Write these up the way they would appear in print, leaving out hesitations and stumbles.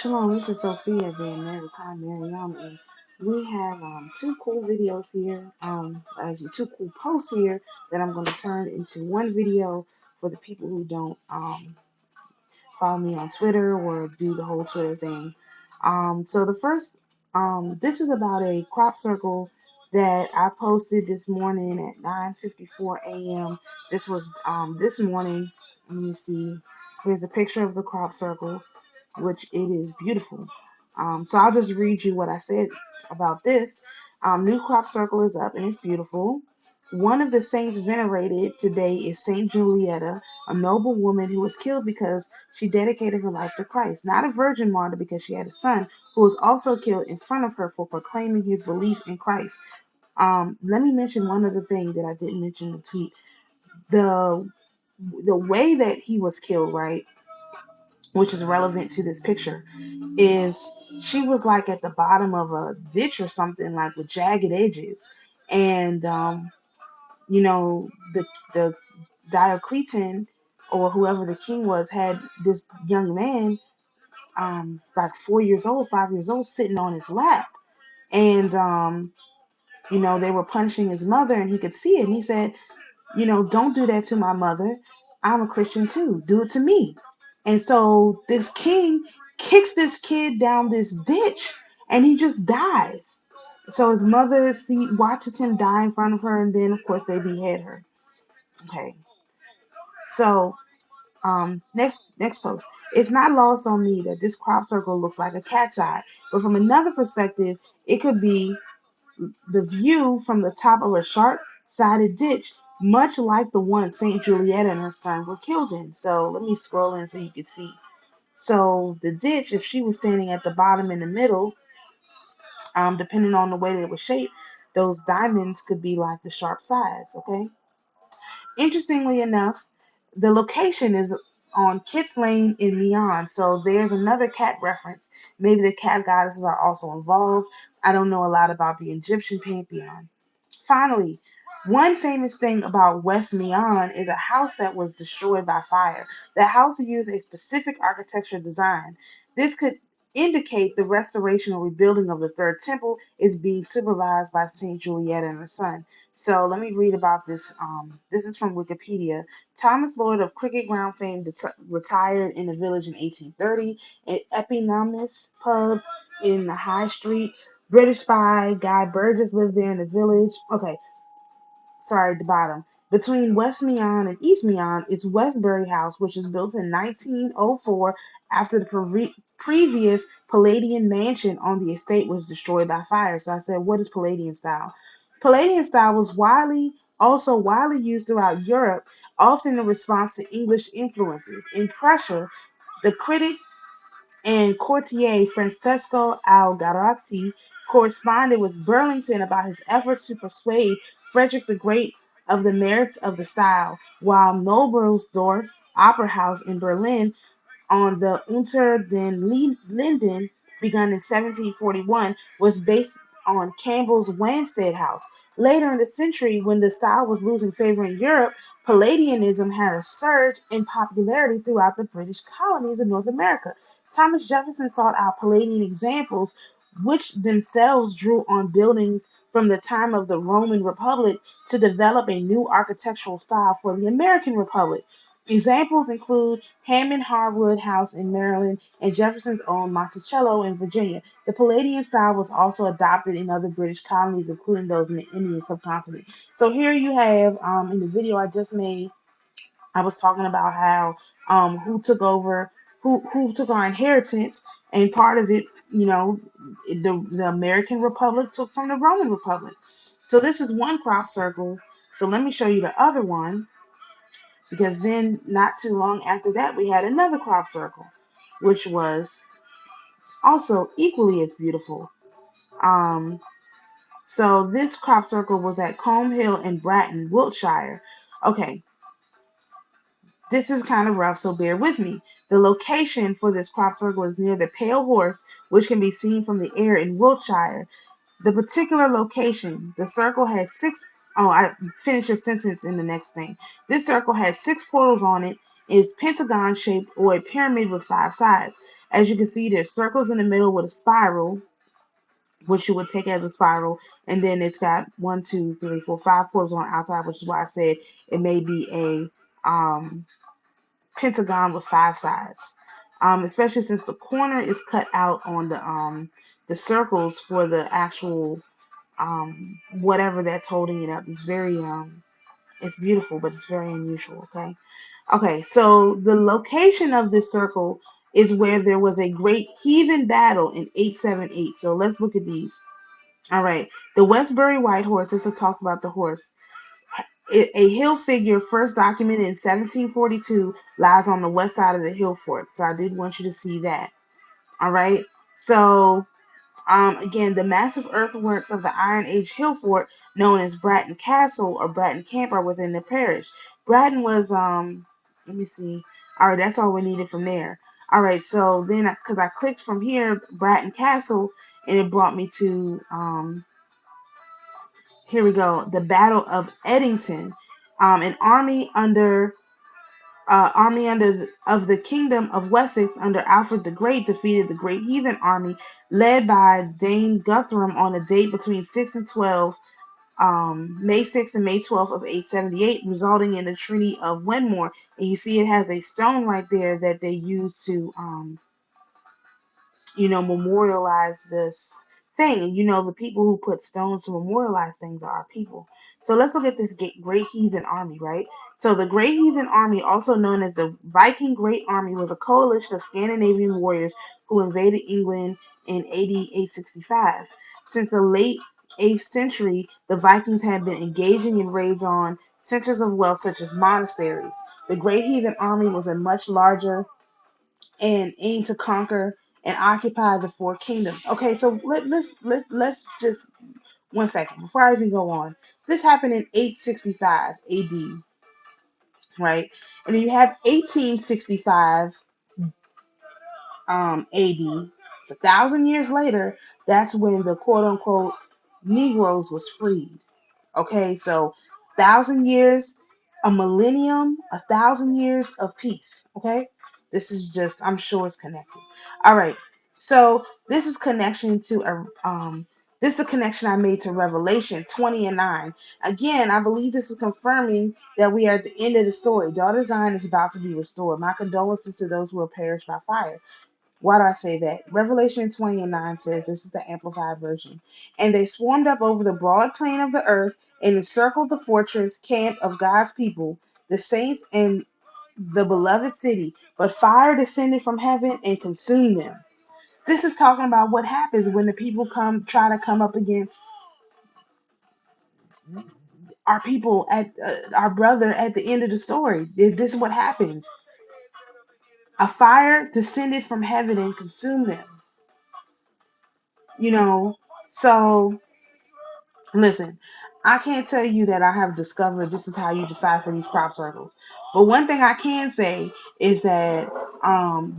Shalom, this is Sophia being Mary Khan Miriam, and we have two cool videos here, two cool posts here that I'm going to turn into one video for the people who don't follow me on Twitter or do the whole Twitter thing. So the first, this is about a crop circle that I posted this morning at 9:54 a.m. This was this morning. Let me see. Here's a picture of the crop circle, which it is beautiful. So I'll just read you what I said about this. New crop circle is up and it's beautiful. One of the saints venerated today is Saint Julietta, a noble woman who was killed because she dedicated her life to Christ, not a virgin martyr because she had a son who was also killed in front of her for proclaiming his belief in Christ. Let me mention one other thing that I didn't mention in the tweet. The the way that he was killed, right, which is relevant to this picture, is she was like at the bottom of a ditch or something, like with jagged edges, and you know, the Diocletian or whoever the king was had this young man, like 4 years old, 5 years old, sitting on his lap, and they were punishing his mother, and he could see it, and he said, don't do that to my mother. I'm a Christian too. Do it to me. And so this king kicks this kid down this ditch and he just dies. So his mother watches him die in front of her, and then of course they behead her. Okay. So next post. It's not lost on me that this crop circle looks like a cat's eye, but from another perspective, it could be the view from the top of a sharp-sided ditch, much like the one Saint Julietta and her son were killed in. So let me scroll in so you can see. So the ditch, if she was standing at the bottom in the middle, depending on the way that it was shaped, those diamonds could be like the sharp sides, okay? Interestingly enough, the location is on Kit's Lane in Mian, so there's another cat reference. Maybe the cat goddesses are also involved. I don't know a lot about the Egyptian pantheon. Finally, one famous thing about West Mian is a house that was destroyed by fire. The house used a specific architecture design. This could indicate the restoration or rebuilding of the third temple is being supervised by Saint Julietta and her son. So let me read about this. This is from Wikipedia. Thomas Lloyd of Cricket Ground fame retired in the village in 1830. An Eponymous pub in the High Street. British spy Guy Burgess lived there in the village. Okay, sorry, the bottom. Between West Meon and East Meon is Westbury House, which was built in 1904 after the previous Palladian mansion on the estate was destroyed by fire. So I said, what is Palladian style? Palladian style was also widely used throughout Europe, often in response to English influences. In Prussia, the critic and courtier Francesco Algarotti corresponded with Burlington about his efforts to persuade Frederick the Great of the merits of the style, while Noblesdorf Opera House in Berlin on the Unter den Linden, begun in 1741, was based on Campbell's Wanstead House. Later in the century, when the style was losing favor in Europe, Palladianism had a surge in popularity throughout the British colonies of North America. Thomas Jefferson sought out Palladian examples, which themselves drew on buildings from the time of the Roman Republic to develop a new architectural style for the American Republic. Examples include Hammond Harwood House in Maryland and Jefferson's own Monticello in Virginia. The Palladian style was also adopted in other British colonies, including those in the Indian subcontinent. So here you have, in the video I just made, I was talking about how who took our inheritance, and part of it, the American Republic took from the Roman Republic. So this is one crop circle. So let me show you the other one, because then not too long after that we had another crop circle, which was also equally as beautiful. Um, so this crop circle was at Combe Hill in Bratton, Wiltshire. Okay, this is kind of rough, so bear with me. The location for this crop circle is near the Pale Horse, which can be seen from the air in Wiltshire. The particular location, the circle has six. Oh, I finish a sentence in the next thing. This circle has six portals on it, is pentagon shaped or a pyramid with five sides. As you can see, there's circles in the middle with a spiral, which you would take as a spiral, and then it's got 5 quarters on the outside, which is why I said it may be a pentagon with 5 sides. Especially since the corner is cut out on the circles for the actual whatever that's holding it up. It's very it's beautiful, but it's very unusual. Okay. Okay, so the location of this circle is where there was a great heathen battle in 878. So let's look at these. All right, the Westbury White Horse. This talks about the horse. A hill figure first documented in 1742 lies on the west side of the hill fort. So I did want you to see that. All right. So again, the massive earthworks of the Iron Age hill fort, known as Bratton Castle or Bratton Camp, are within the parish. Bratton was let me see. All right, that's all we needed from there. All right, so then because I clicked from here, Bratton Castle, and it brought me to here we go, the Battle of Eddington. An army of the Kingdom of Wessex under Alfred the Great defeated the great heathen army led by Dane Guthrum on a date between 6 and 12, May 6th and May 12th of 878, resulting in the Treaty of Wenmore. And you see it has a stone right there that they use to memorialize this thing. And the people who put stones to memorialize things are our people. So let's look at this great heathen army, right? So the Great Heathen Army, also known as the Viking Great Army, was a coalition of Scandinavian warriors who invaded England in AD 865. Since the late 8th century, the Vikings had been engaging in raids on centers of wealth such as monasteries. The Great Heathen Army was a much larger and aimed to conquer and occupy the four kingdoms. Okay, so let's just 1 second before I even go on. This happened in 865 AD, right? And then you have 1865 AD. So 1,000 years later, that's when the quote unquote Negroes was freed. Okay, so 1,000 years, a millennium, 1,000 years of peace. Okay, this is just, I'm sure it's connected. All right, so this is connection to this is the connection I made to Revelation 20 and 9. Again, I believe this is confirming that we are at the end of the story. Daughter Zion is about to be restored. My condolences to those who are perished by fire. Why do I say that? Revelation 20 and 9 says, this is the Amplified Version. And they swarmed up over the broad plain of the earth and encircled the fortress camp of God's people, the saints and the beloved city. But fire descended from heaven and consumed them. This is talking about what happens when the people try to come up against our people at our brother at the end of the story. This is what happens. A fire descended from heaven and consumed them. So listen, I can't tell you that I have discovered this is how you decipher these crop circles. But one thing I can say is that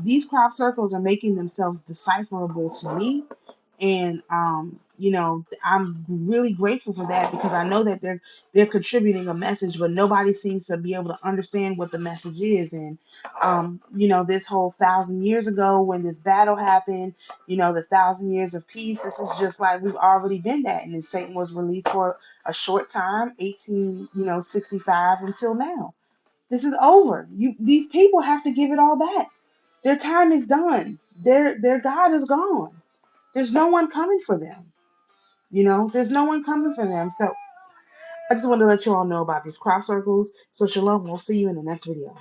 these crop circles are making themselves decipherable to me. And I'm really grateful for that, because I know that they're contributing a message, but nobody seems to be able to understand what the message is. And this whole 1,000 years ago when this battle happened, the 1,000 years of peace, this is just like we've already been that. And then Satan was released for a short time, 1865 until now. This is over. These people have to give it all back. Their time is done. Their God is gone. There's no one coming for them. There's no one coming for them. So I just wanted to let you all know about these crop circles. So shalom. We'll see you in the next video.